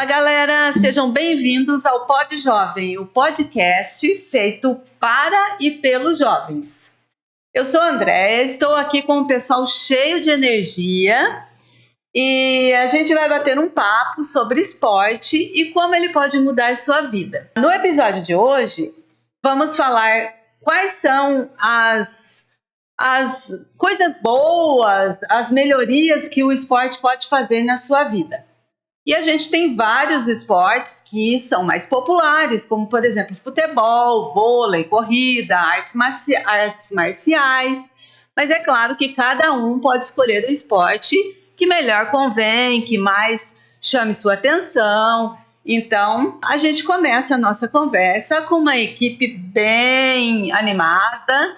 Fala galera, sejam bem-vindos ao Pod Jovem, o podcast feito para e pelos jovens. Eu sou a Andréia, estou aqui com um pessoal cheio de energia e a gente vai bater um papo sobre esporte e como ele pode mudar sua vida. No episódio de hoje, vamos falar quais são as coisas boas, as melhorias que o esporte pode fazer na sua vida. E a gente tem vários esportes que são mais populares, como, por exemplo, futebol, vôlei, corrida, artes marciais. Mas é claro que cada um pode escolher o esporte que melhor convém, que mais chame sua atenção. Então, a gente começa a nossa conversa com uma equipe bem animada.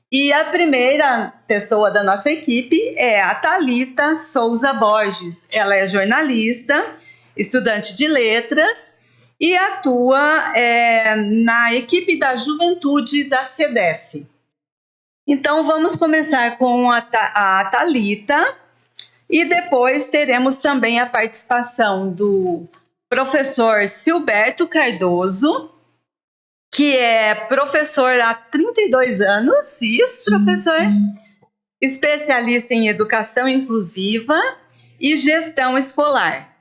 E a primeira pessoa da nossa equipe é a Thalita Souza Borges. Ela é jornalista, estudante de letras e atua na equipe da juventude da CDF. Então vamos começar com a Thalita e depois teremos também a participação do professor Silberto Cardoso, que é professor há 32 anos, isso, professor? Especialista em educação inclusiva e gestão escolar.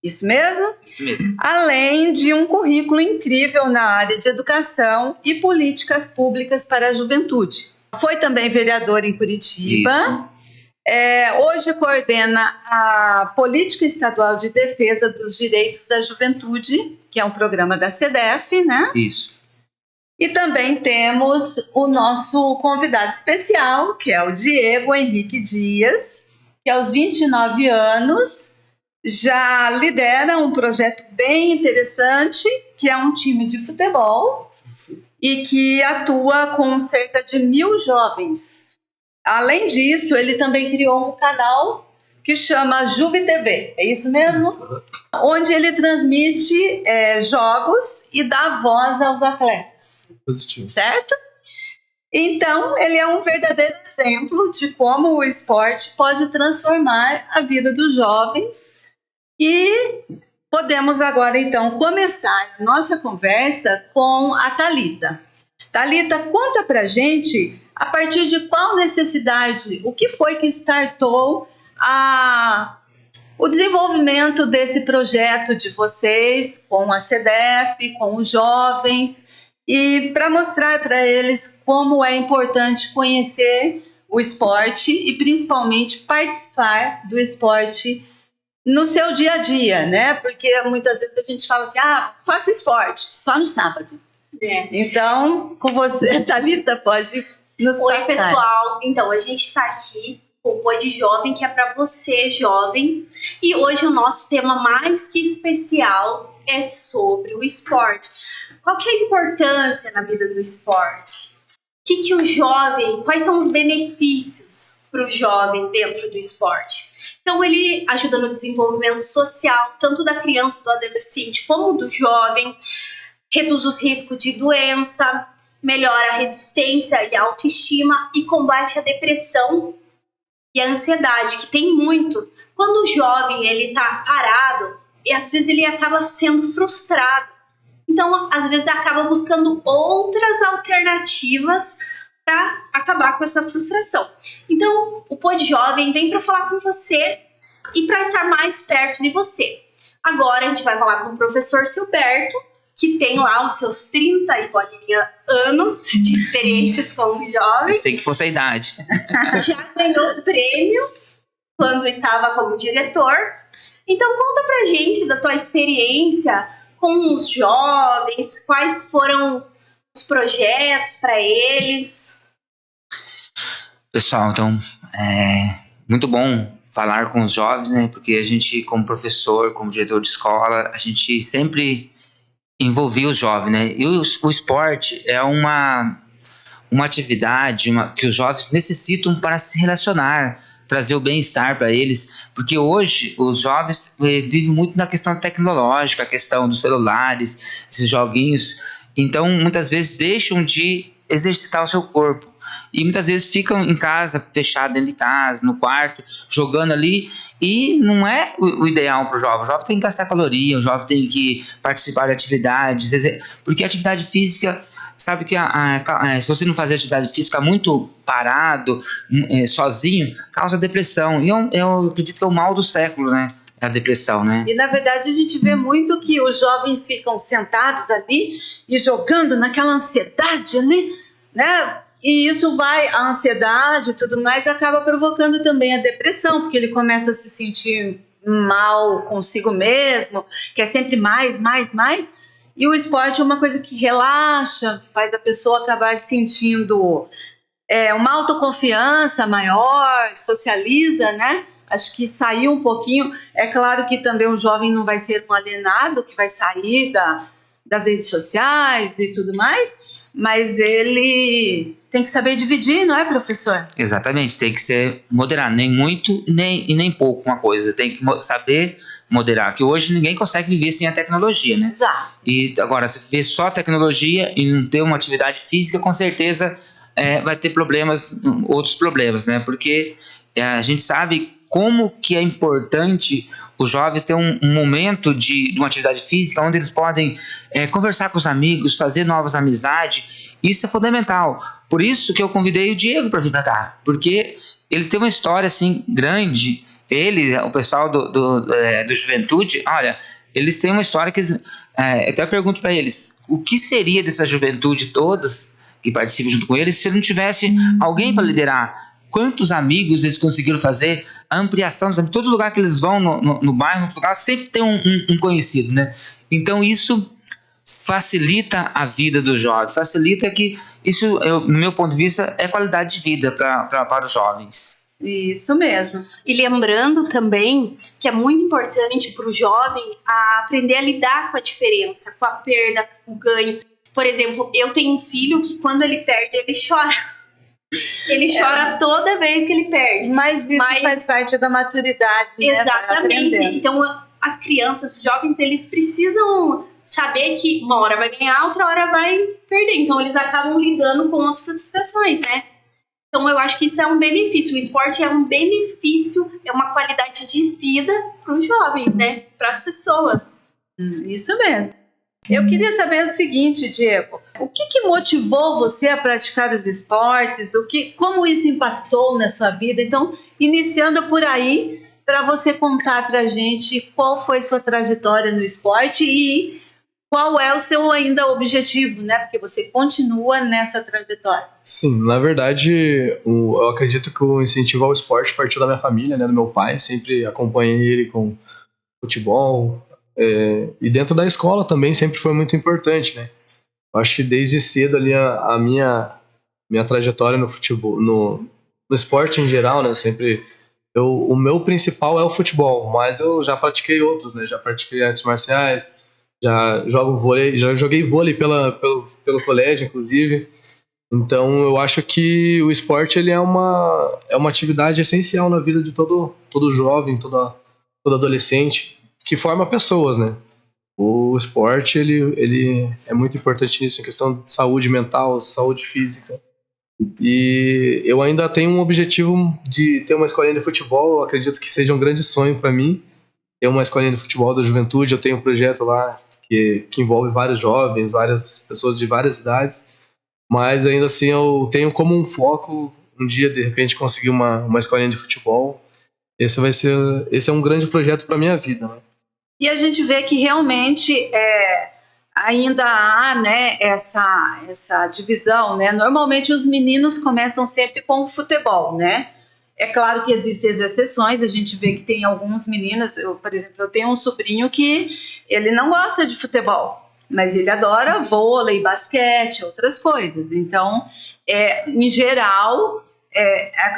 Isso mesmo? Isso mesmo. Além de um currículo incrível na área de educação e políticas públicas para a juventude. Foi também vereador em Curitiba. Hoje coordena a Política Estadual de Defesa dos Direitos da Juventude, que é um programa da CDF, né? Isso. E também temos o nosso convidado especial, que é o Diego Henrique Dias, que aos 29 anos já lidera um projeto bem interessante, que é um time de futebol. Sim. E que atua com cerca de 1.000 jovens. Além disso, ele também criou um canal que chama JuveTV, é isso mesmo? Isso. Onde ele transmite jogos e dá voz aos atletas. Positivo. Certo? Então, ele é um verdadeiro exemplo de como o esporte pode transformar a vida dos jovens. E podemos agora, então, começar a nossa conversa com a Thalita. Thalita, conta pra gente a partir de qual necessidade, o que foi que startou o desenvolvimento desse projeto de vocês com a CDF, com os jovens, e para mostrar para eles como é importante conhecer o esporte e principalmente participar do esporte no seu dia a dia, né? Porque muitas vezes a gente fala assim, faço esporte só no sábado. Então, com você, Thalita, pode nos passar. Oi, pessoal. Então, a gente está aqui com o Pod Jovem, que é para você, jovem. E hoje o nosso tema mais que especial é sobre o esporte. Qual que é a importância na vida do esporte? Que o jovem, quais são os benefícios para o jovem dentro do esporte? Então, ele ajuda no desenvolvimento social, tanto da criança, do adolescente, como do jovem, reduz os riscos de doença, melhora a resistência e a autoestima e combate a depressão e a ansiedade, que tem muito. Quando o jovem ele está parado, e às vezes ele acaba sendo frustrado. Então, às vezes, acaba buscando outras alternativas para acabar com essa frustração. Então, o Pod Jovem vem para falar com você e para estar mais perto de você. Agora, a gente vai falar com o professor Silberto, que tem lá os seus 30 e bolinha anos de experiências como jovem. Eu sei que fosse a idade. Já ganhou prêmio quando estava como diretor. Então, conta pra gente da tua experiência com os jovens, quais foram os projetos para eles. Pessoal, então, é muito bom falar com os jovens, né? Porque a gente, como professor, como diretor de escola, a gente sempre envolvia os jovens, né? E o esporte é uma atividade que os jovens necessitam para se relacionar, trazer o bem-estar para eles, porque hoje os jovens vivem muito na questão tecnológica, a questão dos celulares, esses joguinhos, então muitas vezes deixam de exercitar o seu corpo. e muitas vezes ficam em casa, fechado dentro de casa, no quarto, jogando ali, e não é o ideal para o jovem. O jovem tem que gastar caloria, o jovem tem que participar de atividades, porque a atividade física, sabe que se você não fazer atividade física muito parado, sozinho, causa depressão, e eu acredito que é o mal do século, né? A depressão, né? E na verdade a gente vê muito que os jovens ficam sentados ali e jogando naquela ansiedade ali, né? E isso a ansiedade e tudo mais acaba provocando também a depressão, porque ele começa a se sentir mal consigo mesmo, quer sempre mais. E o esporte é uma coisa que relaxa, faz a pessoa acabar sentindo uma autoconfiança maior, socializa, né? Acho que sair um pouquinho. É claro que também o jovem não vai ser um alienado que vai sair das redes sociais e tudo mais, mas ele tem que saber dividir, não é, professor? Exatamente, tem que ser moderado, nem muito e nem pouco uma coisa, tem que saber moderar, que hoje ninguém consegue viver sem a tecnologia, né? Exato. E agora, se viver só tecnologia e não ter uma atividade física, com certeza vai ter outros problemas, né? Porque a gente sabe como que é importante os jovens ter um momento de uma atividade física onde eles podem conversar com os amigos, fazer novas amizades. Isso é fundamental. Por isso que eu convidei o Diego para vir para cá, porque eles têm uma história assim grande. O pessoal do Juventude, olha, eles têm uma história que até pergunto para eles, o que seria dessa juventude todas que participam junto com eles se não tivesse alguém para liderar? Quantos amigos eles conseguiram fazer, a ampliação, todo lugar que eles vão no bairro, no lugar, sempre tem um conhecido, né? Então isso facilita a vida do jovem, facilita que isso, no meu ponto de vista, é qualidade de vida para os jovens. Isso mesmo. E lembrando também que é muito importante para o jovem aprender a lidar com a diferença, com a perda, com o ganho. Por exemplo, eu tenho um filho que quando ele perde, ele chora. Ele chora toda vez que ele perde. Mas isso faz parte da maturidade, né? Exatamente. Então, as crianças, os jovens, eles precisam saber que uma hora vai ganhar, outra hora vai perder. Então, eles acabam lidando com as frustrações, né? Então, eu acho que isso é um benefício. O esporte é um benefício, é uma qualidade de vida para os jovens, né? Para as pessoas. Isso mesmo. Eu queria saber o seguinte, Diego, o que motivou você a praticar os esportes? Como isso impactou na sua vida? Então, iniciando por aí, para você contar para a gente qual foi sua trajetória no esporte e qual é o seu ainda objetivo, né? Porque você continua nessa trajetória. Sim, na verdade, eu acredito que o incentivo ao esporte partiu da minha família, né, do meu pai. Sempre acompanhei ele com futebol. E dentro da escola também sempre foi muito importante, né? Eu acho que desde cedo ali a minha trajetória no futebol, no esporte em geral, né? O meu principal é o futebol, mas eu já pratiquei outros, né? Já pratiquei artes marciais, já jogo vôlei, já joguei vôlei pelo colégio, inclusive. Então eu acho que o esporte ele é uma atividade essencial na vida de todo jovem, todo adolescente, que forma pessoas, né? O esporte, ele é muito importante nisso, em questão de saúde mental, saúde física. E eu ainda tenho um objetivo de ter uma escolinha de futebol. Eu acredito que seja um grande sonho para mim ter uma escolinha de futebol da juventude. Eu tenho um projeto lá que envolve vários jovens, várias pessoas de várias idades, mas ainda assim eu tenho como um foco um dia, de repente, conseguir uma escolinha de futebol. Esse é um grande projeto para minha vida, né? E a gente vê que realmente ainda há, né, essa divisão, né? Normalmente os meninos começam sempre com o futebol, né? É claro que existem as exceções, a gente vê que tem alguns meninos, por exemplo, eu tenho um sobrinho que ele não gosta de futebol, mas ele adora vôlei, basquete, outras coisas. Então, em geral,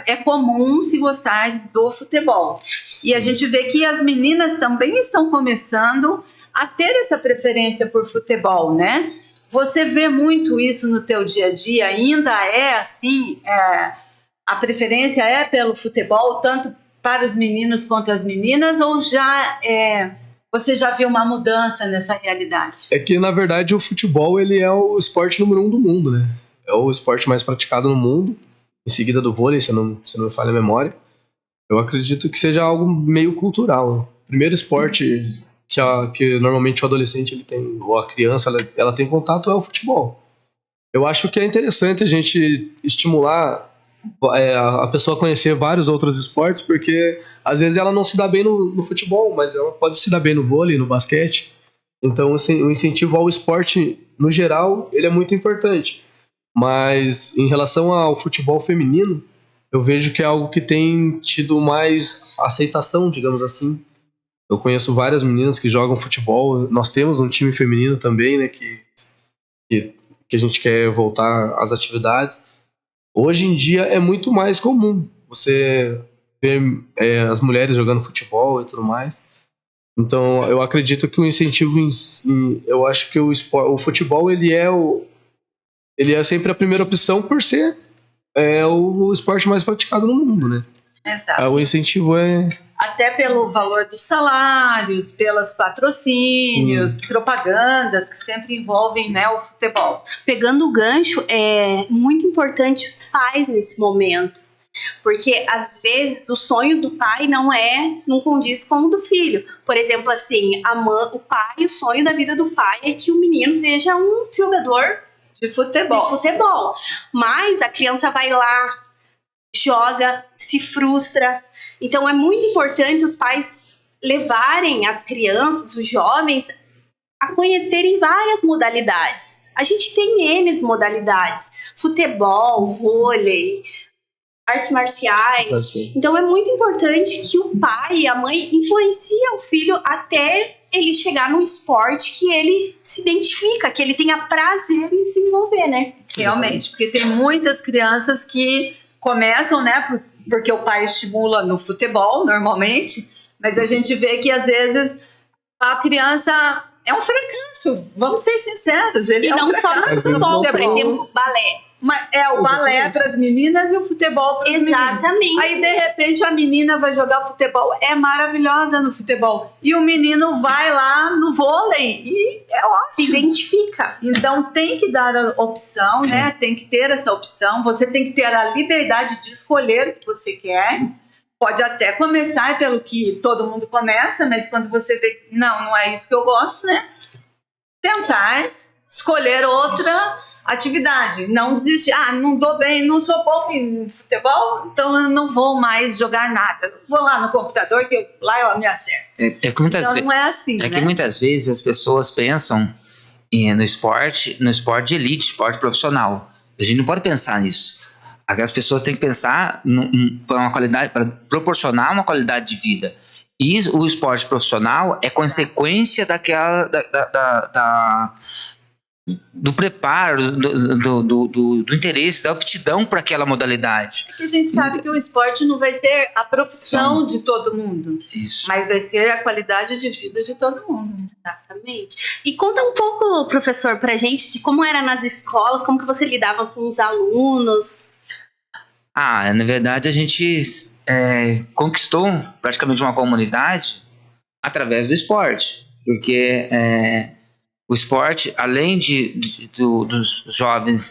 é comum se gostar do futebol. Sim. E a gente vê que as meninas também estão começando a ter essa preferência por futebol, né? Você vê muito isso no teu dia a dia? Ainda é assim? A preferência é pelo futebol, tanto para os meninos quanto as meninas? Ou você já viu uma mudança nessa realidade? É que, na verdade, o futebol ele é o esporte número 1 do mundo, né? É o esporte mais praticado no mundo. em seguida do vôlei, se não me falha a memória. Eu acredito que seja algo meio cultural. O primeiro esporte que normalmente o adolescente ele tem, ou a criança ela tem contato é o futebol. Eu acho que é interessante a gente estimular a pessoa a conhecer vários outros esportes, porque às vezes ela não se dá bem no futebol, mas ela pode se dar bem no vôlei, no basquete. Então o incentivo ao esporte, no geral, ele é muito importante. Mas em relação ao futebol feminino, eu vejo que é algo que tem tido mais aceitação, digamos assim. Eu conheço várias meninas que jogam futebol. Nós temos um time feminino também, né, que a gente quer voltar às atividades. Hoje em dia é muito mais comum você ver as mulheres jogando futebol e tudo mais. Então eu acredito que o incentivo eu acho que o futebol ele é sempre a primeira opção por ser o esporte mais praticado no mundo, né? Exato. O incentivo é... Até pelo valor dos salários, pelos patrocínios, propagandas que sempre envolvem, né, o futebol. Pegando o gancho, é muito importante os pais nesse momento. Porque, às vezes, o sonho do pai não condiz com o do filho. Por exemplo, assim, o sonho da vida do pai é que o menino seja um jogador de futebol. Mas a criança vai lá, joga, se frustra. Então é muito importante os pais levarem as crianças, os jovens, a conhecerem várias modalidades. A gente tem N modalidades: futebol, vôlei, artes marciais. Então é muito importante que o pai e a mãe influenciem o filho até ele chegar no esporte que ele se identifica, que ele tenha prazer em desenvolver, né? Realmente, porque tem muitas crianças que começam, né, porque o pai estimula no futebol, normalmente, mas a gente vê que às vezes a criança é um fracasso, vamos ser sinceros. Ele e é não só no futebol, por exemplo, balé. Mas o balé para as meninas e o futebol para os meninos. Exatamente. Aí, de repente, a menina vai jogar futebol, é maravilhosa no futebol. E o menino vai lá no vôlei e é ótimo. Se identifica. Então, tem que dar a opção, né? Tem que ter essa opção. Você tem que ter a liberdade de escolher o que você quer. Pode até começar pelo que todo mundo começa, mas quando você vê que não é isso que eu gosto, né? Tentar escolher outra atividade, não desistir. Não dou bem, não sou bom em futebol, então eu não vou mais jogar nada. Vou lá no computador que lá eu me acerto. Então não é assim, que muitas vezes as pessoas pensam no esporte de elite, esporte profissional. A gente não pode pensar nisso. As pessoas têm que pensar para proporcionar uma qualidade de vida. E o esporte profissional é consequência do preparo, do interesse, da aptidão para aquela modalidade. Porque a gente sabe que o esporte não vai ser a profissão de todo mundo. Isso. Mas vai ser a qualidade de vida de todo mundo. Exatamente. E conta um pouco, professor, pra gente de como era nas escolas, como que você lidava com os alunos. Na verdade, a gente conquistou praticamente uma comunidade através do esporte. Porque o esporte, além dos jovens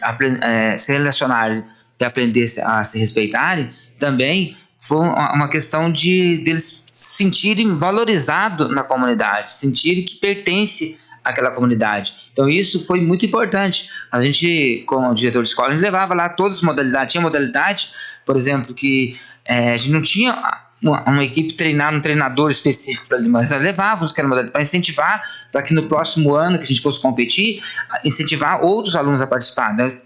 se relacionarem e aprender a se respeitarem, também foi uma questão deles se sentirem valorizados na comunidade, sentirem que pertence àquela comunidade. Então isso foi muito importante. A gente, como diretor de escola, a gente levava lá todas as modalidades. Tinha modalidade, por exemplo, que a gente não tinha uma equipe treinada, um treinador específico para ali, mas nós levávamos aquela modalidade para incentivar, para que no próximo ano que a gente fosse competir, incentivar outros alunos a participar, né?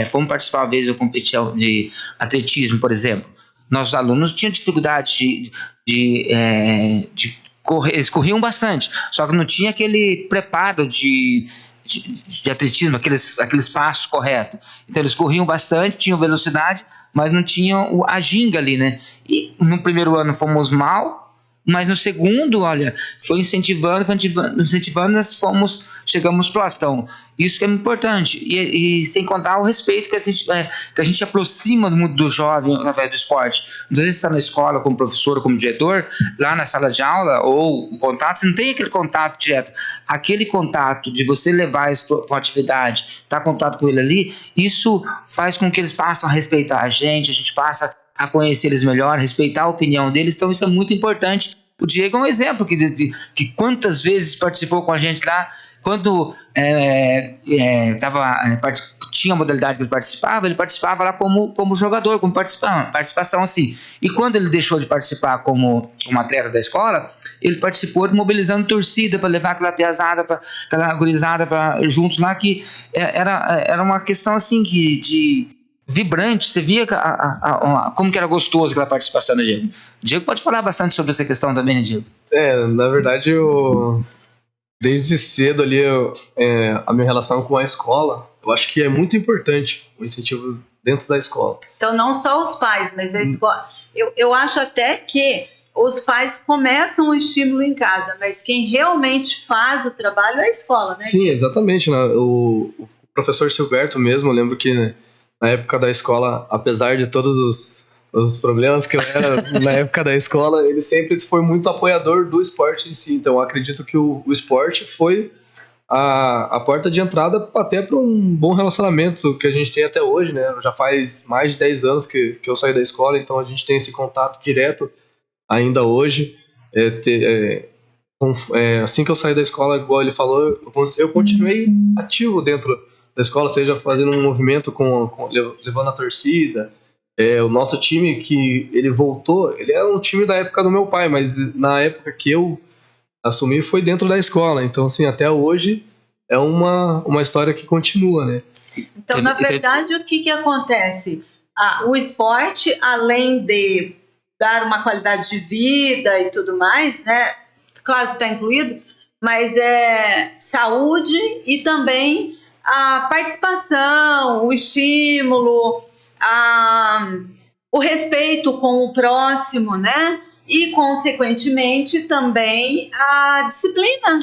Fomos participar uma vez da competição de atletismo, por exemplo. Nossos alunos tinham dificuldade de correr, eles corriam bastante, só que não tinha aquele preparo de atletismo, aqueles passos corretos. Então eles corriam bastante, tinham velocidade, mas não tinham a ginga ali, né? E no primeiro ano fomos mal, Mas no segundo, olha, foi incentivando, nós chegamos próximo. Então, isso que é importante. E sem contar o respeito que a gente aproxima muito do jovem através do esporte. Às vezes você está na escola como professor, como diretor, lá na sala de aula, ou o contato, você não tem aquele contato direto. Aquele contato de você levar isso para uma atividade, estar em contato com ele ali, isso faz com que eles passem a respeitar a gente passa a conhecer eles melhor, respeitar a opinião deles, então isso é muito importante. O Diego é um exemplo que quantas vezes participou com a gente lá, quando tinha a modalidade que ele participava lá como jogador, como participação assim. E quando ele deixou de participar como atleta da escola, ele participou mobilizando torcida para levar aquela piazada, aquela gurizada juntos lá, que era uma questão assim de vibrante. Você via como que era gostoso aquela participação do Diego. O Diego pode falar bastante sobre essa questão também, né, Diego? Na verdade, desde cedo ali, a minha relação com a escola, eu acho que é muito importante o incentivo dentro da escola. Então, não só os pais, mas a escola. Eu acho até que os pais começam o estímulo em casa, mas quem realmente faz o trabalho é a escola, né? Sim, exatamente. Né? O professor Silberto mesmo, eu lembro que na época da escola, apesar de todos os problemas que eu era na época da escola, ele sempre foi muito apoiador do esporte em si. Então, eu acredito que o esporte foi a porta de entrada até para um bom relacionamento que a gente tem até hoje, né? Já faz mais de 10 anos que eu saí da escola, então a gente tem esse contato direto ainda hoje. Assim que eu saí da escola, igual ele falou, eu continuei ativo dentro da escola, seja fazendo um movimento levando a torcida. O nosso time, que ele voltou, ele era um time da época do meu pai, mas na época que eu assumi foi dentro da escola. Então, assim, até hoje é uma história que continua, né? Então, na verdade, o que acontece? O esporte, além de dar uma qualidade de vida e tudo mais, né? Claro que está incluído, mas é saúde e também a participação, o estímulo, o respeito com o próximo, né? E, consequentemente, também a disciplina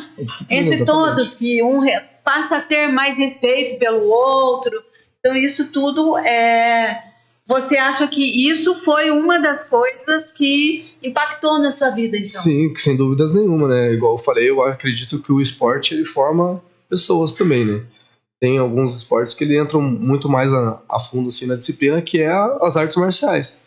entre exatamente. todos, que um passa a ter mais respeito pelo outro. Então, isso tudo Você acha que isso foi uma das coisas que impactou na sua vida, então? Sim, sem dúvidas nenhuma, né? Igual eu falei, eu acredito que o esporte, ele forma pessoas também, né? Tem alguns esportes que ele entram muito mais a fundo assim, na disciplina, que é as artes marciais.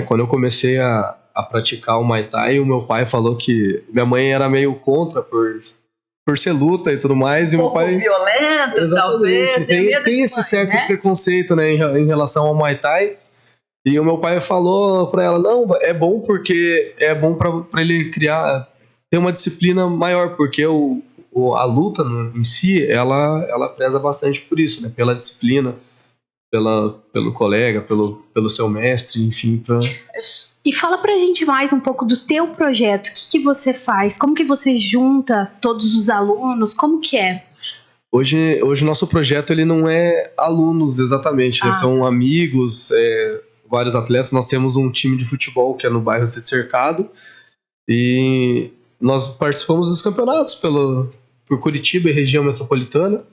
Quando eu comecei a praticar o Muay Thai, o meu pai falou que minha mãe era meio contra por ser luta e tudo mais, e meu pai... violento, Exatamente. talvez. Tem esse certo preconceito, né, em relação ao Muay Thai. E o meu pai falou pra ela, não, é bom porque é bom pra ele ter uma disciplina maior, porque a luta em si, ela preza bastante por isso, né? Pela disciplina, pelo colega, pelo seu mestre, enfim. E fala pra gente mais um pouco do teu projeto. O que você faz? Como que você junta todos os alunos? Como que é? Hoje o nosso projeto, ele não é alunos exatamente, né? São amigos, vários atletas. Nós temos um time de futebol que é no bairro Sete Cercado, e nós participamos dos campeonatos por Curitiba e região metropolitana.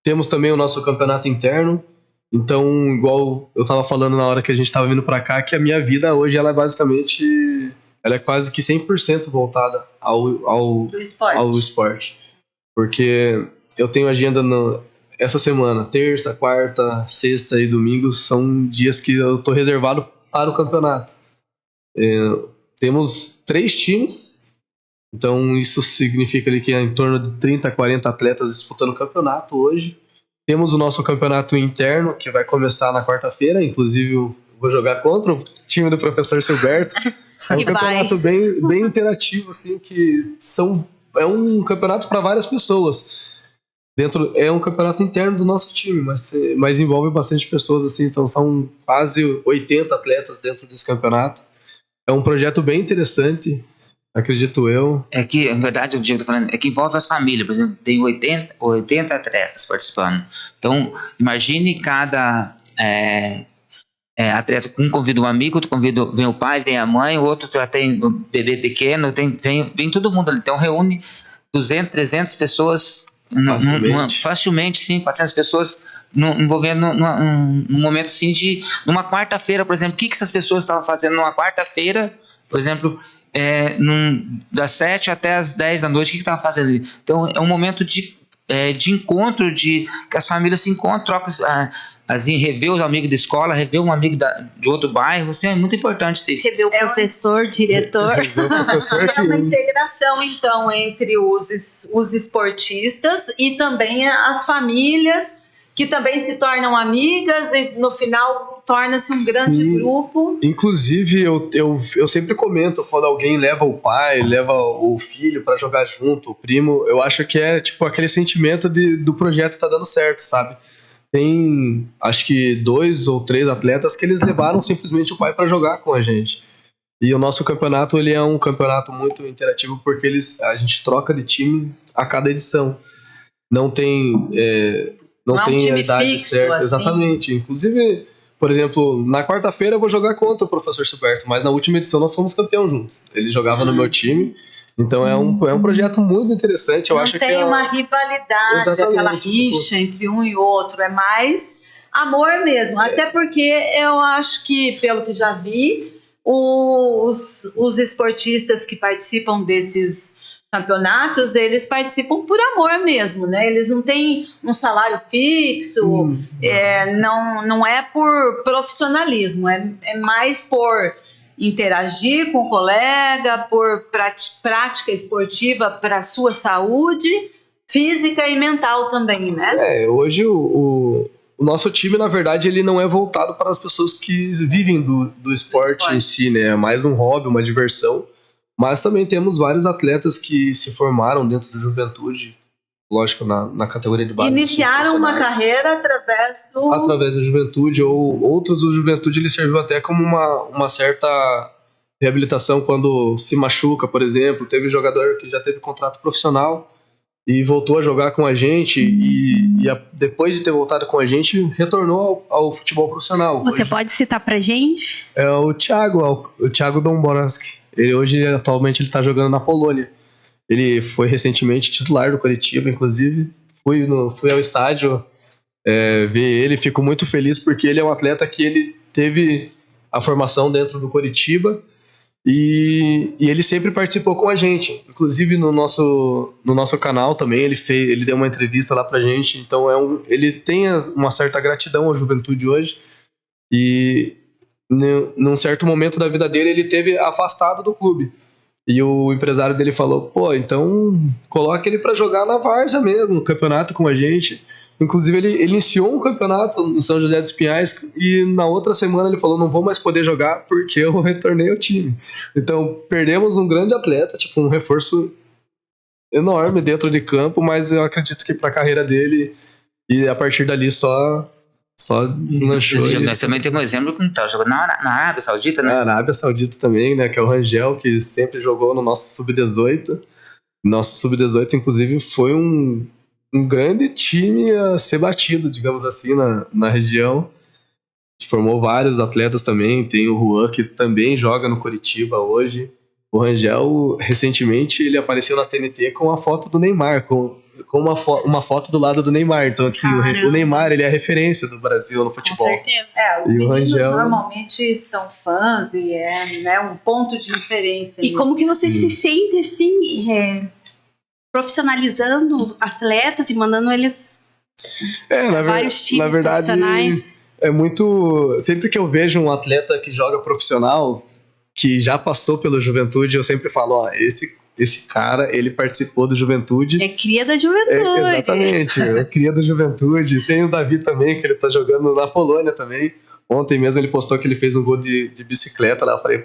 Temos também o nosso campeonato interno. Então, igual eu estava falando na hora que a gente estava vindo para cá, que a minha vida hoje ela é quase que 100% voltada ao esporte. Porque eu tenho agenda essa semana, terça, quarta, sexta e domingo são dias que eu estou reservado para o campeonato. Temos 3 times, então isso significa ali que é em torno de 30, 40 atletas disputando o campeonato hoje. Temos o nosso campeonato interno, que vai começar na quarta-feira, inclusive eu vou jogar contra o time do professor Silberto. É um campeonato bem interativo, assim, que é um campeonato para várias pessoas. É um campeonato interno do nosso time, mas envolve bastante pessoas, assim, então são quase 80 atletas dentro desse campeonato. É um projeto bem interessante, acredito eu. É que, na verdade, o Diego está falando, é que envolve as famílias. Por exemplo, tem 80 atletas participando. Então, imagine cada atleta, um convida um amigo, outro convida, vem o pai, vem a mãe, o outro já tem um bebê pequeno, vem todo mundo ali. Então reúne 200, 300 pessoas facilmente, sim, 400 pessoas envolvendo num momento assim numa quarta-feira, por exemplo. O que essas pessoas estavam fazendo numa quarta-feira, por exemplo, das 7 até as 10 da noite, o que estavam fazendo ali? Então é um momento de encontro, que as famílias se encontram, trocam, assim, rever os amigos da escola, rever um amigo de outro bairro, assim, é muito importante isso. Rever o professor, diretor. É uma integração, então, entre os esportistas e também as famílias, que também se tornam amigas, e no final torna-se um grande grupo. Inclusive, eu sempre comento quando alguém leva o pai, leva o filho para jogar junto, o primo, eu acho que é tipo aquele sentimento do projeto tá dando certo, sabe? Tem, acho que 2 ou 3 atletas que eles levaram simplesmente o pai para jogar com a gente. E o nosso campeonato, ele é um campeonato muito interativo porque a gente troca de time a cada edição. Não tem não tem a idade certa. Assim. Exatamente. Inclusive, por exemplo, na quarta-feira eu vou jogar contra o professor Silberto, mas na última edição nós fomos campeão juntos. Ele jogava no meu time. Então é um projeto muito interessante. Eu acho que tem uma rivalidade, aquela rixa entre um e outro. É mais amor mesmo. Até porque eu acho que, pelo que já vi, os esportistas que participam desses campeonatos, eles participam por amor mesmo, né? Eles não têm um salário fixo, não é por profissionalismo, é mais por interagir com o colega, por prática esportiva para a sua saúde física e mental também, né? Hoje o nosso time, na verdade, ele não é voltado para as pessoas que vivem do esporte em si, né? É mais um hobby, uma diversão. Mas também temos vários atletas que se formaram dentro da juventude, lógico, na categoria de base. Iniciaram uma carreira através da juventude, ou outros do juventude, ele serviu até como uma certa reabilitação quando se machuca, por exemplo. Teve jogador que já teve contrato profissional e voltou a jogar com a gente depois de ter voltado com a gente, retornou ao futebol profissional. Você pode citar pra gente? É o Thiago Domborowski. Atualmente ele está jogando na Polônia. Ele foi recentemente titular do Coritiba, inclusive. Fui ao estádio ver ele, fico muito feliz porque ele é um atleta que ele teve a formação dentro do Coritiba e ele sempre participou com a gente. Inclusive no nosso canal também ele deu uma entrevista lá pra gente. Então ele tem uma certa gratidão à juventude hoje e num certo momento da vida dele, ele teve afastado do clube. E o empresário dele falou, então coloca ele para jogar na várzea mesmo, no campeonato com a gente. Inclusive, ele iniciou um campeonato no São José dos Pinhais e na outra semana ele falou, não vou mais poder jogar porque eu retornei ao time. Então, perdemos um grande atleta, um reforço enorme dentro de campo, mas eu acredito que para a carreira dele, e a partir dali só deslanchou. Nós também temos um exemplo que está jogando na Arábia Saudita, né? Na Arábia Saudita também, né? Que é o Rangel, que sempre jogou no nosso Sub-18. Nosso Sub-18, inclusive, foi um grande time a ser batido, digamos assim, na região. Formou vários atletas também. Tem o Juan, que também joga no Coritiba hoje. O Rangel, recentemente, ele apareceu na TNT com a foto do Neymar, com uma foto do lado do Neymar. Então, assim, o Neymar, ele é a referência do Brasil no futebol. Com certeza. Os meninos normalmente são fãs e um ponto de referência. E como que você se sente, assim, profissionalizando atletas e mandando eles vários times profissionais? É muito... Sempre que eu vejo um atleta que joga profissional, que já passou pela juventude, eu sempre falo, esse cara, ele participou do Juventude. É cria da Juventude. Exatamente, é cria da Juventude. Tem o Davi também, que ele tá jogando na Polônia também. Ontem mesmo ele postou que ele fez um gol de bicicleta lá. Eu falei,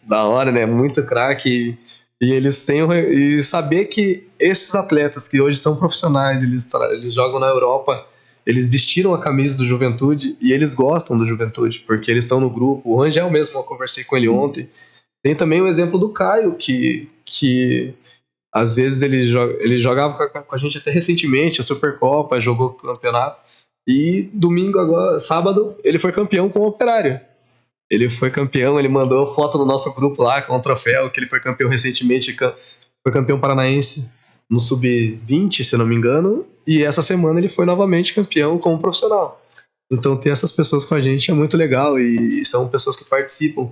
da hora, né? Muito craque. E eles têm... E saber que esses atletas que hoje são profissionais, eles jogam na Europa, eles vestiram a camisa do Juventude e eles gostam do Juventude, porque eles estão no grupo. O Rangel mesmo, eu conversei com ele ontem. Tem também o exemplo do Caio, que às vezes ele jogava com a gente até recentemente, a Supercopa, jogou o campeonato. E domingo agora, sábado, ele foi campeão com o Operário. Ele foi campeão, ele mandou foto no nosso grupo lá com o troféu, que ele foi campeão recentemente, foi campeão paranaense no Sub-20, se não me engano, e essa semana ele foi novamente campeão como profissional. Então ter essas pessoas com a gente é muito legal e são pessoas que participam.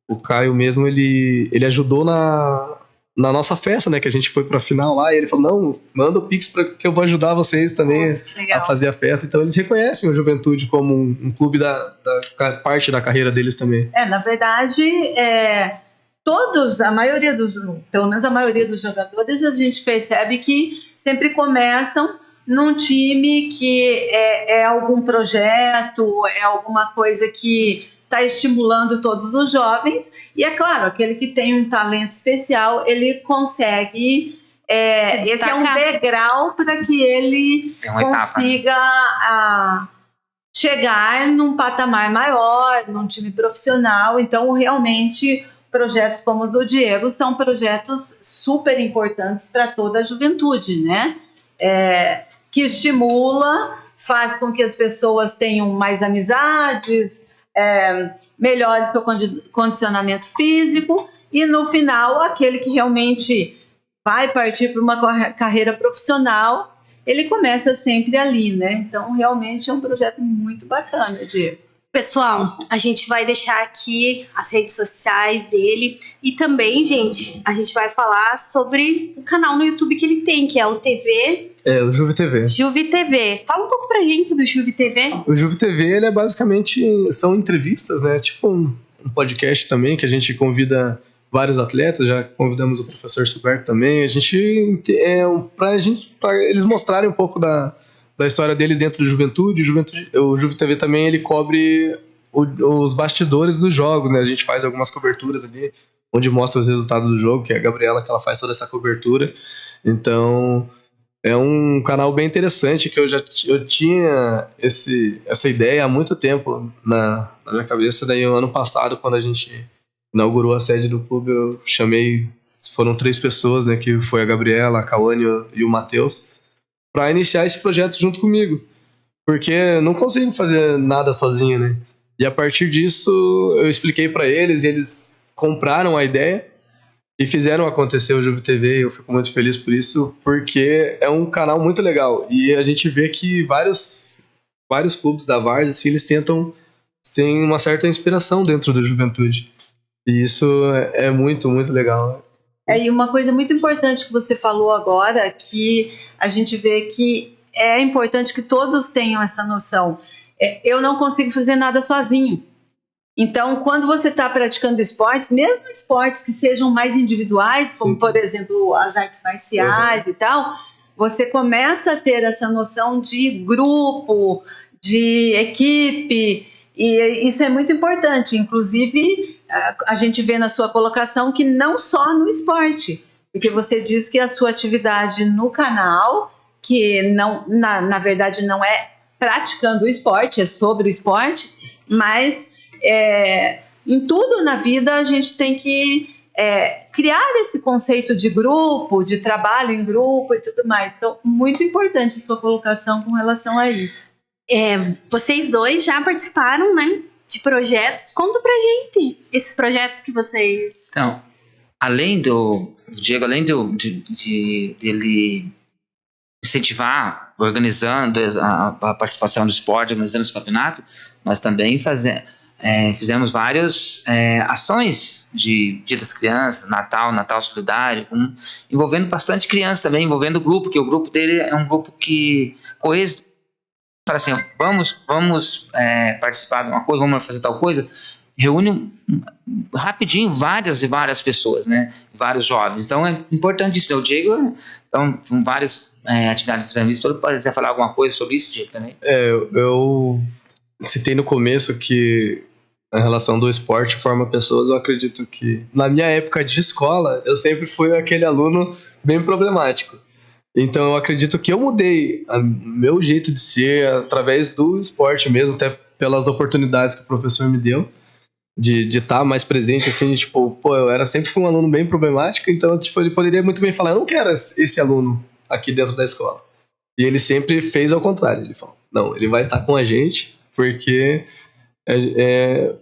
O Caio mesmo, ele ajudou na nossa festa, né, que a gente foi pra final lá, e ele falou, não, manda o Pix que eu vou ajudar vocês também a fazer a festa. Então eles reconhecem o Juventude como um clube da parte da carreira deles também. Na verdade, pelo menos a maioria dos jogadores, a gente percebe que sempre começam num time que é algum projeto, é alguma coisa que está estimulando todos os jovens, e é claro, aquele que tem um talento especial, ele consegue, esse é um degrau para que ele consiga chegar num patamar maior, num time profissional. Então realmente projetos como o do Diego são projetos super importantes para toda a juventude, né? Que estimula, faz com que as pessoas tenham mais amizades, melhore seu condicionamento físico, e no final, aquele que realmente vai partir para uma carreira profissional, ele começa sempre ali, né? Então, realmente é um projeto muito bacana, Diego. Pessoal, a gente vai deixar aqui as redes sociais dele e também, gente, a gente vai falar sobre o canal no YouTube que ele tem, que é o TV... o Juve TV. Juve TV. Fala um pouco pra gente do Juve TV. O Juve TV, ele é basicamente, são entrevistas, né? Tipo um podcast também, que a gente convida vários atletas, já convidamos o professor Silberto também. A gente, pra eles mostrarem um pouco da história deles dentro do Juventude. O Juve TV também, ele cobre os bastidores dos jogos, né? A gente faz algumas coberturas ali, onde mostra os resultados do jogo, que é a Gabriela que ela faz toda essa cobertura. Então, é um canal bem interessante, que eu tinha essa ideia há muito tempo na minha cabeça. Daí, o ano passado, quando a gente inaugurou a sede do clube, eu chamei, foram 3 pessoas, né? Que foi a Gabriela, a Cauane e o Matheus, para iniciar esse projeto junto comigo, porque eu não consigo fazer nada sozinho, né? E a partir disso eu expliquei para eles, e eles compraram a ideia e fizeram acontecer o Juve TV. Eu fico muito feliz por isso, porque é um canal muito legal, e a gente vê que vários clubes da Várzea, assim, eles têm uma certa inspiração dentro do Juventude, e isso é muito, muito legal. E uma coisa muito importante que você falou agora, que a gente vê que é importante que todos tenham essa noção. Eu não consigo fazer nada sozinho. Então, quando você está praticando esportes, mesmo esportes que sejam mais individuais, como, Sim. por exemplo, as artes marciais e tal, você começa a ter essa noção de grupo, de equipe, e isso é muito importante. Inclusive, a gente vê na sua colocação que não só no esporte, porque você diz que a sua atividade no canal, que não, na verdade não é praticando o esporte, é sobre o esporte, mas em tudo na vida a gente tem que criar esse conceito de grupo, de trabalho em grupo e tudo mais. Então, muito importante a sua colocação com relação a isso. Vocês dois já participaram, né, de projetos. Conta pra gente esses projetos que vocês... Então, além do Diego, além dele incentivar, organizando a participação do esporte, organizando os campeonatos, nós também fizemos várias ações de Dia das Crianças, Natal Solidário, envolvendo bastante criança também, envolvendo o grupo, que o grupo dele é um grupo que coeso. Fala assim, vamos participar de uma coisa, vamos fazer tal coisa, reúne rapidinho várias pessoas, né? Vários jovens. Então é importante isso. O Diego, então, com várias atividades que fizemos isso, pode falar alguma coisa sobre isso, Diego, também? Eu citei no começo que a relação do esporte forma pessoas. Eu acredito que na minha época de escola, eu sempre fui aquele aluno bem problemático. Então eu acredito que eu mudei o meu jeito de ser através do esporte mesmo, até pelas oportunidades que o professor me deu de estar mais presente, assim, tipo, eu sempre fui um aluno bem problemático, então, tipo, ele poderia muito bem falar, eu não quero esse aluno aqui dentro da escola. E ele sempre fez ao contrário, ele falou, Não, ele vai estar com a gente porque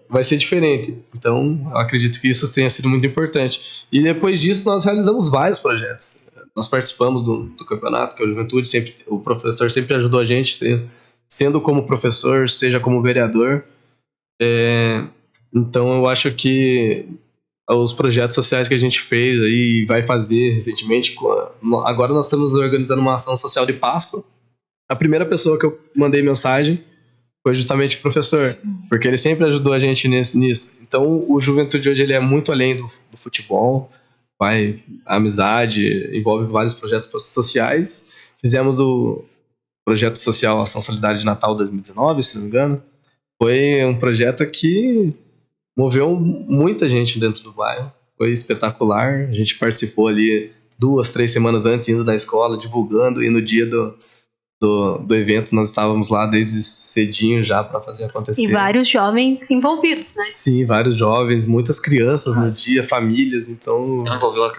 vai ser diferente. Então, eu acredito que isso tenha sido muito importante. E depois disso, nós realizamos vários projetos. Nós participamos do campeonato, que é o Juventude, o professor sempre ajudou a gente, sendo como professor, seja como vereador. Então, eu acho que os projetos sociais que a gente fez aí, vai fazer recentemente, agora nós estamos organizando uma ação social de Páscoa. A primeira pessoa que eu mandei mensagem foi justamente o professor, porque ele sempre ajudou a gente nisso. Então, o Juventude hoje ele é muito além do futebol, a amizade, envolve vários projetos sociais. Fizemos o projeto social Ação Solidária de Natal 2019, se não me engano. Foi um projeto que moveu muita gente dentro do bairro. Foi espetacular. A gente participou ali 2, 3 semanas antes, indo na escola, divulgando, e no dia do evento nós estávamos lá desde cedinho já para fazer acontecer. E vários jovens envolvidos, né? Sim, vários jovens, muitas crianças no dia, famílias, então... Envolveu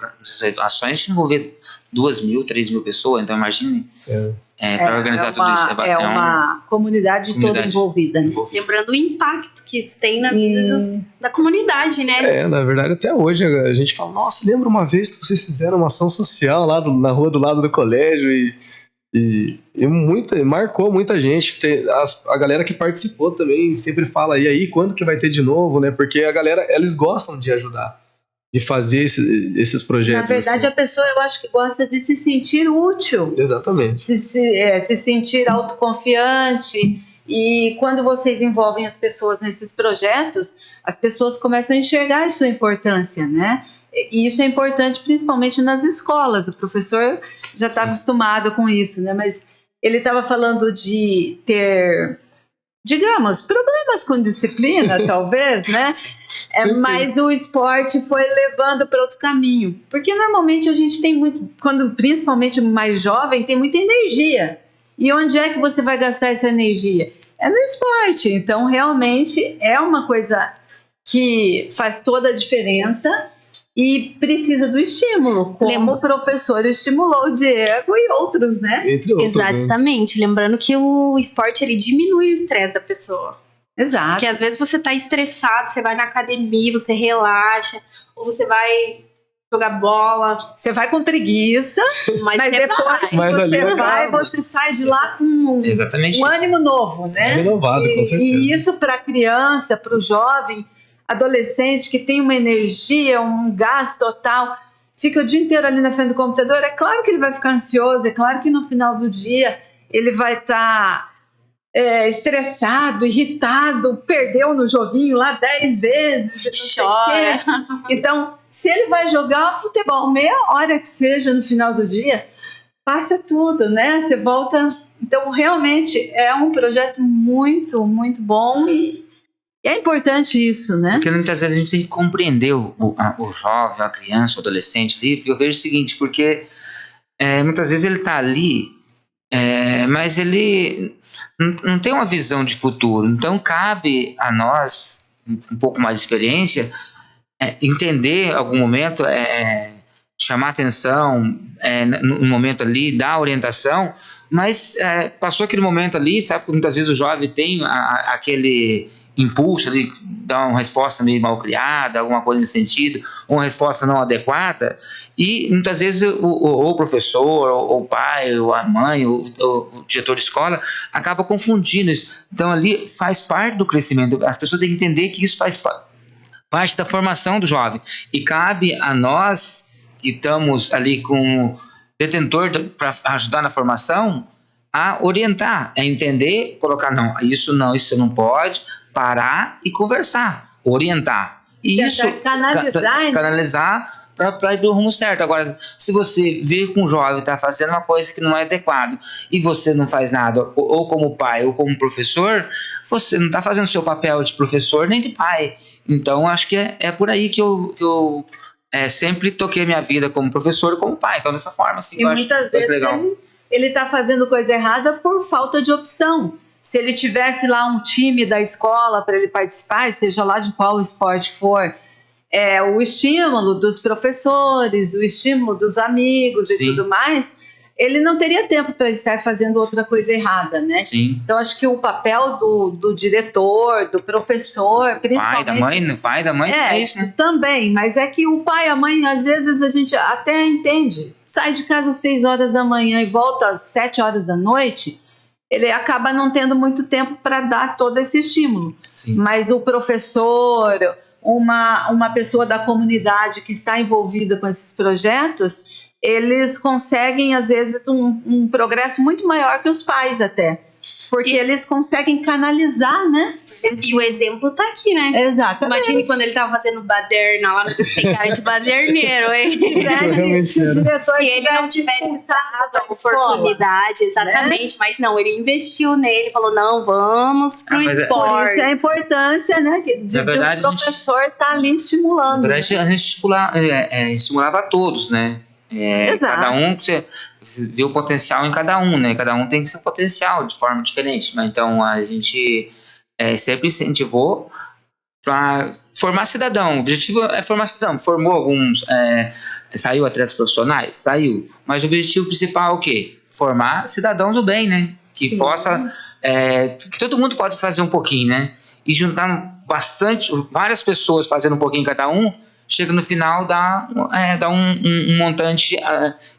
ações que envolveram 2.000, 3.000 pessoas, então imagine para organizar tudo isso. É uma comunidade toda envolvida. Né? Lembrando o impacto que isso tem na vida da comunidade, né? Na verdade, até hoje a gente fala, nossa, lembra uma vez que vocês fizeram uma ação social lá na rua do lado do colégio e marcou muita gente. A galera que participou também sempre fala, e aí, quando que vai ter de novo, né? Porque a galera, eles gostam de ajudar, de fazer esses projetos. Na verdade, assim. A pessoa, eu acho que gosta de se sentir útil. Exatamente. Se sentir autoconfiante. E quando vocês envolvem as pessoas nesses projetos, as pessoas começam a enxergar a sua importância, né? E isso é importante principalmente nas escolas. O professor já está acostumado com isso, né? Mas ele estava falando de ter, digamos, problemas com disciplina, talvez, né? Mas o esporte foi levando para outro caminho. Porque normalmente a gente tem muito, quando principalmente mais jovem, tem muita energia. E onde é que você vai gastar essa energia? É no esporte. Então, realmente, é uma coisa que faz toda a diferença. E precisa do estímulo, como o professor estimulou o Diego e outros, né? Entre outros, exatamente. Né? Lembrando que o esporte, ele diminui o estresse da pessoa. Exato. Porque às vezes você tá estressado, você vai na academia, você relaxa, ou você vai jogar bola. Você vai com preguiça, mas depois você sai de lá com um ânimo novo, né? Renovado, com certeza. E isso para a criança, para o jovem, adolescente que tem uma energia, um gás total, fica o dia inteiro ali na frente do computador, é claro que ele vai ficar ansioso, é claro que no final do dia ele vai estar estressado, irritado, perdeu no joguinho lá 10 vezes, chora. Então, se ele vai jogar futebol meia hora que seja no final do dia, passa tudo, né? Você volta... Então, realmente, é um projeto muito, muito bom e é importante isso, né? Porque muitas vezes a gente tem que compreender o jovem, a criança, o adolescente, porque eu vejo o seguinte, porque muitas vezes ele está ali, mas ele não tem uma visão de futuro. Então cabe a nós, um pouco mais de experiência, entender algum momento, chamar atenção no momento ali, dar orientação, mas passou aquele momento ali, sabe que muitas vezes o jovem tem aquele impulso de dar uma resposta meio mal criada, alguma coisa nesse sentido, uma resposta não adequada, e muitas vezes o professor, ou o pai, ou a mãe, ou o diretor de escola acaba confundindo isso. Então ali faz parte do crescimento, as pessoas têm que entender que isso faz parte da formação do jovem, e cabe a nós que estamos ali com o detentor para ajudar na formação, a orientar, a entender, colocar, isso não pode, parar e conversar, orientar. E isso, canalizar para ir para o rumo certo. Agora, se você vê que um jovem está fazendo uma coisa que não é adequada e você não faz nada, ou como pai ou como professor, você não está fazendo o seu papel de professor nem de pai. Então, acho que é por aí que eu sempre toquei minha vida como professor e como pai. Então, dessa forma, assim, eu acho legal. Ele está fazendo coisa errada por falta de opção. Se ele tivesse lá um time da escola para ele participar, seja lá de qual esporte for, o estímulo dos professores, o estímulo dos amigos e tudo mais, ele não teria tempo para estar fazendo outra coisa errada, né? Sim. Então, acho que o papel do diretor, do professor, principalmente... O pai da mãe é isso, né? Também, mas é que o pai e a mãe, às vezes, a gente até entende. Sai de casa às 6 horas da manhã e volta às 7 horas da noite, ele acaba não tendo muito tempo para dar todo esse estímulo. Sim. Mas o professor, uma pessoa da comunidade que está envolvida com esses projetos, eles conseguem, às vezes, um progresso muito maior que os pais até. Porque eles conseguem canalizar, né? E o exemplo tá aqui, né? Exatamente. Imagine quando ele tava fazendo baderna lá, tem cara de baderneiro, hein? Se o diretor Se ele não tivesse dado a oportunidade, exatamente, né? Mas não, ele investiu nele, falou, não, vamos pro esporte. Por isso a importância, né? Na verdade, o professor tá ali estimulando. Na verdade, a gente estimulava a todos, né? Cada um, você vê o potencial em cada um, né? Cada um tem seu potencial de forma diferente, mas então a gente sempre incentivou para formar cidadão. O objetivo é formar cidadão. Formou alguns, saiu atletas profissionais? Saiu. Mas o objetivo principal é o quê? Formar cidadãos do bem, né? Que possa, que todo mundo pode fazer um pouquinho, né? E juntar várias pessoas fazendo um pouquinho cada um, chega no final, dá um montante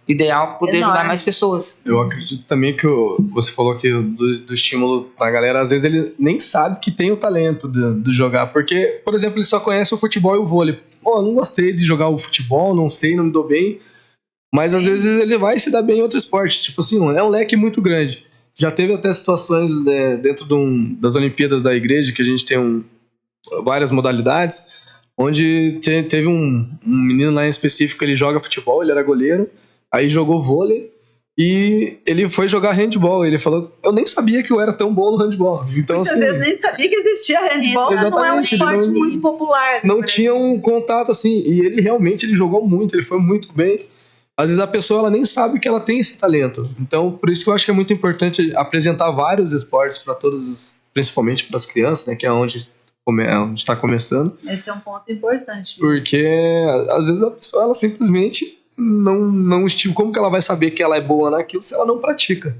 ideal para poder ajudar mais pessoas. Eu acredito também que você falou que do estímulo pra galera, às vezes ele nem sabe que tem o talento de jogar, porque, por exemplo, ele só conhece o futebol e o vôlei. Pô, não gostei de jogar o futebol, não sei, não me dou bem, mas às vezes ele vai se dar bem em outro esporte, tipo assim, é um leque muito grande. Já teve até situações dentro das Olimpíadas da igreja, que a gente tem várias modalidades, onde teve um menino lá em específico, ele joga futebol, ele era goleiro, aí jogou vôlei e ele foi jogar handball. Ele falou, eu nem sabia que eu era tão bom no handball. Então, muitas assim, vezes nem sabia que existia handball, não é um esporte muito popular. Não tinha um contato assim, e ele realmente jogou muito, ele foi muito bem. Às vezes a pessoa ela nem sabe que ela tem esse talento. Então, por isso que eu acho que é muito importante apresentar vários esportes para todos, principalmente para as crianças, né, que é onde está começando. Esse é um ponto importante. Porque às vezes a pessoa ela simplesmente não estima. Como que ela vai saber que ela é boa naquilo se ela não pratica?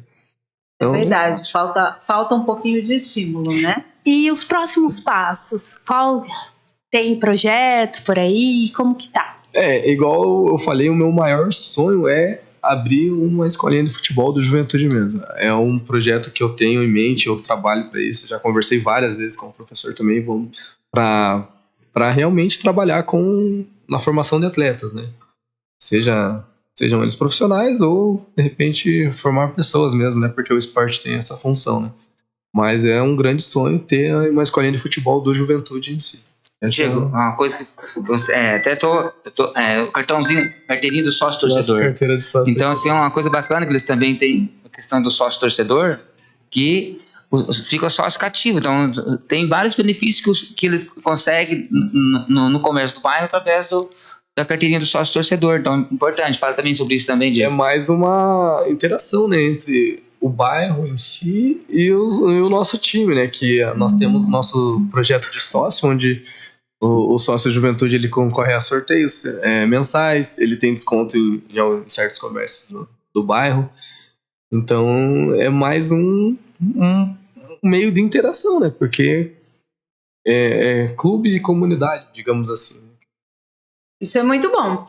Então, é verdade, falta um pouquinho de estímulo, né? E os próximos passos? Qual tem projeto por aí? Como que tá? Igual eu falei, o meu maior sonho é abrir uma escolinha de futebol do Juventude mesmo. É um projeto que eu tenho em mente, eu trabalho para isso, já conversei várias vezes com o professor também, vamos para realmente trabalhar na formação de atletas, né? Sejam eles profissionais ou, de repente, formar pessoas mesmo, né? Porque o esporte tem essa função, né? Mas é um grande sonho ter uma escolinha de futebol do Juventude em si. Diego, uma coisa que até o carteirinho do sócio torcedor. Carteira de sócio então, assim, é uma coisa bacana que eles também têm a questão do sócio torcedor, que fica sócio cativo. Então, tem vários benefícios que eles conseguem no comércio do bairro através da carteirinha do sócio torcedor. Então, é importante. Fala também sobre isso também, Diego. É mais uma interação, né, entre o bairro em si e o nosso time, né, que nós temos nosso projeto de sócio, onde o sócio Juventude ele concorre a sorteios mensais, ele tem desconto em certos comércios do bairro. Então é mais um meio de interação, né? Porque é clube e comunidade, digamos assim. Isso é muito bom.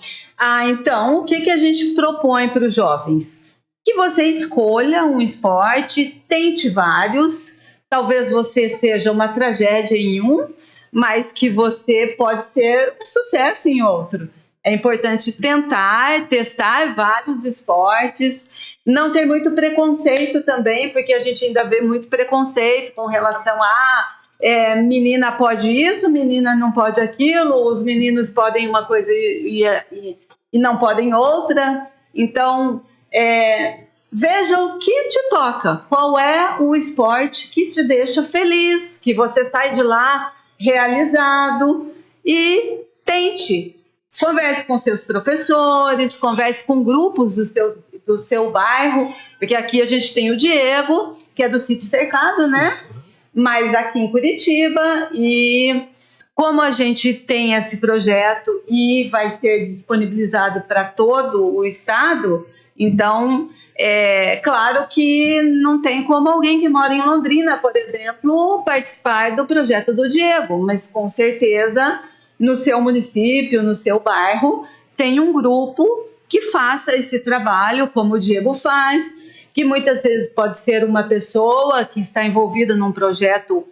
Então, o que a gente propõe para os jovens? Que você escolha um esporte, tente vários, talvez você seja uma tragédia em um, mas que você pode ser um sucesso em outro. É importante tentar, testar vários esportes, não ter muito preconceito também, porque a gente ainda vê muito preconceito com relação a menina pode isso, menina não pode aquilo, os meninos podem uma coisa e não podem outra. Então, veja o que te toca, qual é o esporte que te deixa feliz, que você sai de lá realizado e tente. Converse com seus professores, converse com grupos do seu bairro, porque aqui a gente tem o Diego, que é do Sítio Cercado, né? Isso. Mas aqui em Curitiba, e como a gente tem esse projeto e vai ser disponibilizado para todo o estado, Então, é claro que não tem como alguém que mora em Londrina, por exemplo, participar do projeto do Diego, mas com certeza no seu município, no seu bairro, tem um grupo que faça esse trabalho como o Diego faz, que muitas vezes pode ser uma pessoa que está envolvida num projeto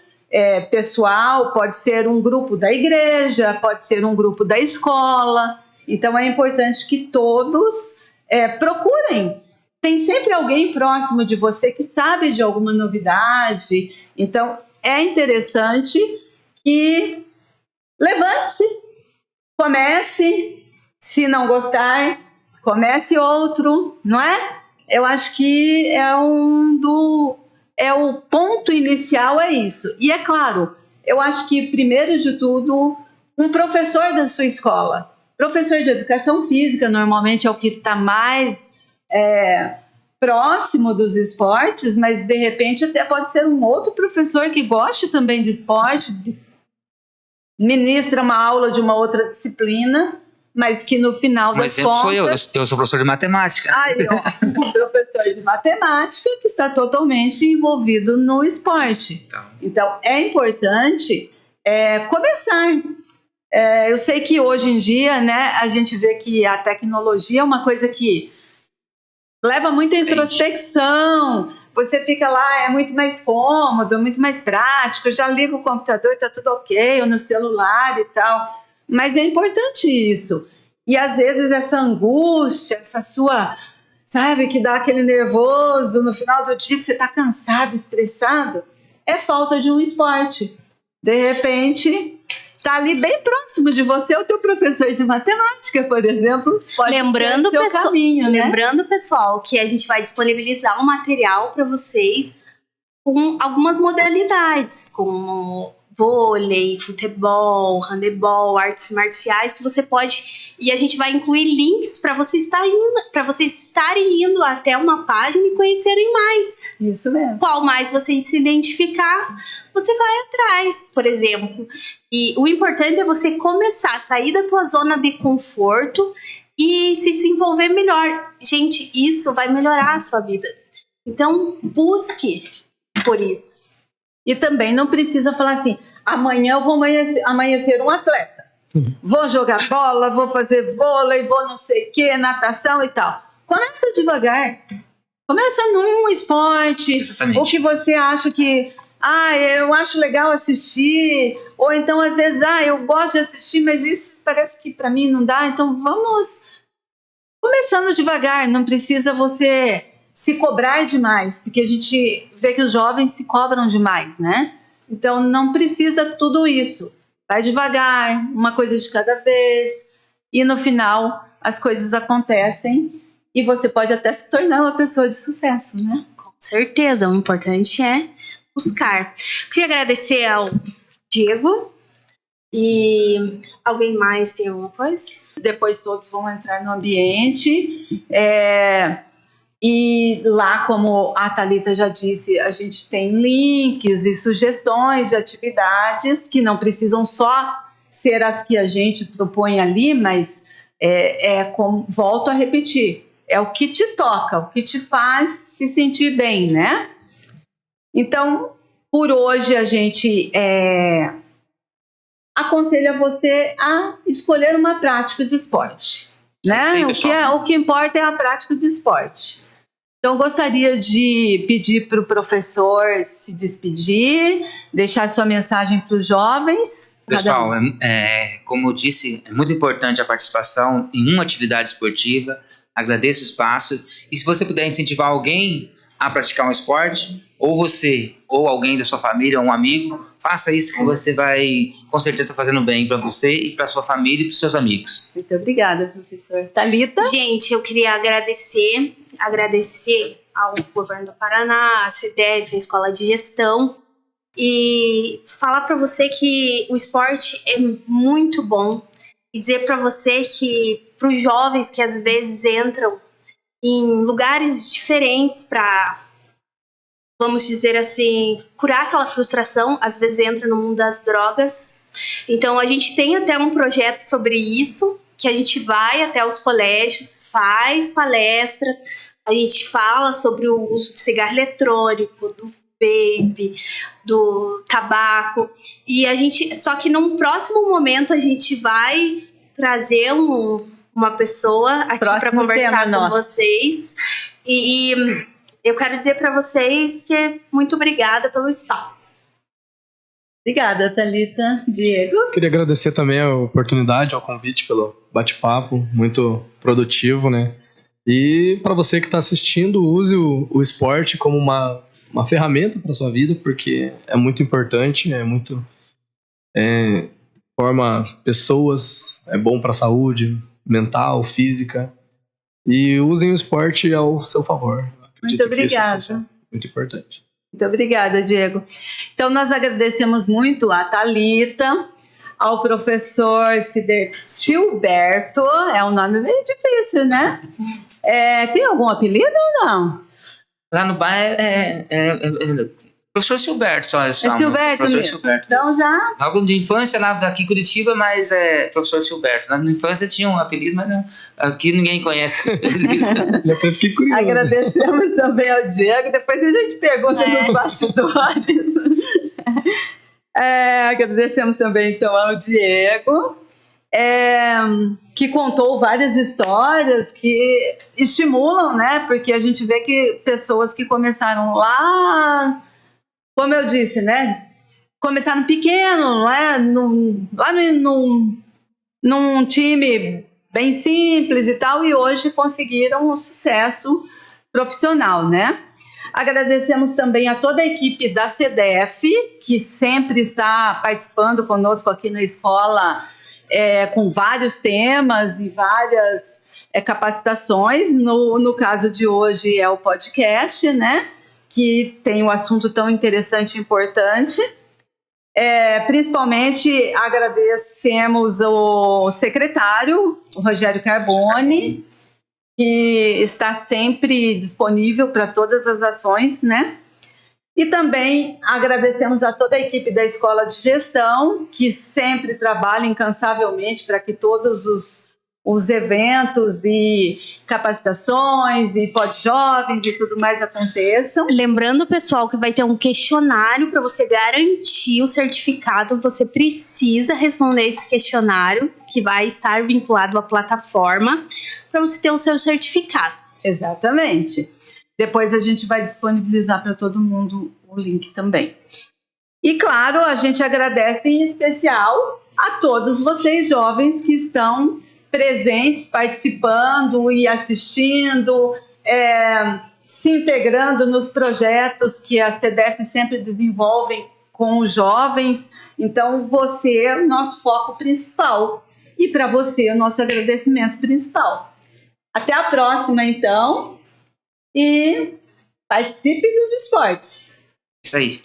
pessoal, pode ser um grupo da igreja, pode ser um grupo da escola. Então é importante que todos procurem. Tem sempre alguém próximo de você que sabe de alguma novidade. Então é interessante que levante-se, comece, se não gostar, comece outro, não é? Eu acho que o ponto inicial é isso. E é claro, eu acho que primeiro de tudo, um professor da sua escola, professor de educação física, normalmente é o que está mais próximo dos esportes, mas de repente até pode ser um outro professor que goste também de esporte, ministra uma aula de uma outra disciplina, mas que no final das contas... Um exemplo sou eu sou professor de matemática. Aí, ó, um professor de matemática que está totalmente envolvido no esporte. Então é importante começar. Eu sei que hoje em dia, né, a gente vê que a tecnologia é uma coisa que leva muita introspecção. Você fica lá, é muito mais cômodo, muito mais prático, já liga o computador, está tudo ok, ou no celular e tal. Mas é importante isso. E às vezes essa angústia, essa sua, sabe, que dá aquele nervoso no final do dia, que você está cansado, estressado, é falta de um esporte. De repente, está ali bem próximo de você, o teu professor de matemática, por exemplo, pode lembrando, ser o seu caminho, né? Lembrando, pessoal, que a gente vai disponibilizar um material para vocês com algumas modalidades, como vôlei, futebol, handebol, artes marciais, que você pode... E a gente vai incluir links para vocês estarem indo até uma página e conhecerem mais. Isso mesmo. Qual mais você se identificar, você vai atrás, por exemplo. E o importante é você começar a sair da tua zona de conforto e se desenvolver melhor. Gente, isso vai melhorar a sua vida. Então, busque por isso. E também não precisa falar assim, amanhã eu vou amanhecer um atleta. Vou jogar bola, vou fazer vôlei, vou não sei o que, natação e tal. Começa devagar. Começa num esporte. Exatamente. Ou que você acha que, eu acho legal assistir. Ou então, às vezes, eu gosto de assistir, mas isso parece que para mim não dá. Então, vamos começando devagar. Não precisa você se cobrar demais, porque a gente vê que os jovens se cobram demais, né? Então, não precisa tudo isso. Vai devagar, uma coisa de cada vez, e no final as coisas acontecem e você pode até se tornar uma pessoa de sucesso, né? Com certeza, o importante é buscar. Queria agradecer ao Diego. E alguém mais tem alguma coisa? Depois todos vão entrar no ambiente. E lá, como a Thalita já disse, a gente tem links e sugestões de atividades que não precisam só ser as que a gente propõe ali, mas como volto a repetir, é o que te toca, o que te faz se sentir bem, né? Então, por hoje a gente aconselha você a escolher uma prática de esporte, né? O que importa é a prática de esporte. Então, gostaria de pedir para o professor se despedir, deixar sua mensagem para os jovens. Pessoal, como eu disse, é muito importante a participação em uma atividade esportiva. Agradeço o espaço. E se você puder incentivar alguém a praticar um esporte, ou você, ou alguém da sua família, ou um amigo, faça isso que você vai, com certeza, estar fazendo bem para você e para sua família e para os seus amigos. Muito obrigada, professor. Thalita? Gente, eu queria agradecer ao governo do Paraná, a CDF, a Escola de Gestão, e falar para você que o esporte é muito bom, e dizer para você que, para os jovens que às vezes entram em lugares diferentes para, vamos dizer assim, curar aquela frustração, às vezes entra no mundo das drogas. Então a gente tem até um projeto sobre isso, que a gente vai até os colégios, faz palestras, a gente fala sobre o uso do cigarro eletrônico, do vape, do tabaco, e a gente, só que num próximo momento a gente vai trazer uma pessoa aqui para conversar com vocês, e eu quero dizer para vocês que muito obrigada pelo espaço. Obrigada, Thalita. Diego? Queria agradecer também a oportunidade, ao convite, pelo bate-papo, muito produtivo, né? E para você que está assistindo, use o esporte como uma ferramenta para sua vida, porque é muito importante, forma pessoas, é bom para a saúde mental, física, e usem o esporte ao seu favor. Muito obrigada. Muito importante. Muito obrigada, Diego. Então, nós agradecemos muito a Thalita, ao professor Silberto, é um nome meio difícil, né? Tem algum apelido ou não? Lá no bairro professor Silberto, só. Silberto professor mesmo. Silberto. Então já... Algo de infância lá daqui em Curitiba, mas é professor Silberto. Na infância tinha um apelido, mas não, aqui ninguém conhece. Eu fiquei curioso. Agradecemos também ao Diego, depois a gente pergunta nos bastidores. Agradecemos também então ao Diego, que contou várias histórias que estimulam, né? Porque a gente vê que pessoas que começaram lá, como eu disse, né? Começaram pequeno, né? Num time bem simples e tal, e hoje conseguiram um sucesso profissional, né? Agradecemos também a toda a equipe da CDF, que sempre está participando conosco aqui na escola, com vários temas e várias capacitações. No caso de hoje é o podcast, né? Que tem um assunto tão interessante e importante. Principalmente agradecemos o secretário, o Rogério Carboni, que está sempre disponível para todas as ações, né? E também agradecemos a toda a equipe da Escola de Gestão, que sempre trabalha incansavelmente para que todos os eventos e capacitações e jovens e tudo mais aconteçam. Lembrando, pessoal, que vai ter um questionário para você garantir o certificado. Você precisa responder esse questionário, que vai estar vinculado à plataforma, para você ter o seu certificado. Exatamente. Depois a gente vai disponibilizar para todo mundo o link também. E claro, a gente agradece em especial a todos vocês jovens que estão presentes, participando e assistindo, se integrando nos projetos que a CDF sempre desenvolve com os jovens. Então, você é o nosso foco principal. E para você, o nosso agradecimento principal. Até a próxima, então. E participe dos esportes. Isso aí.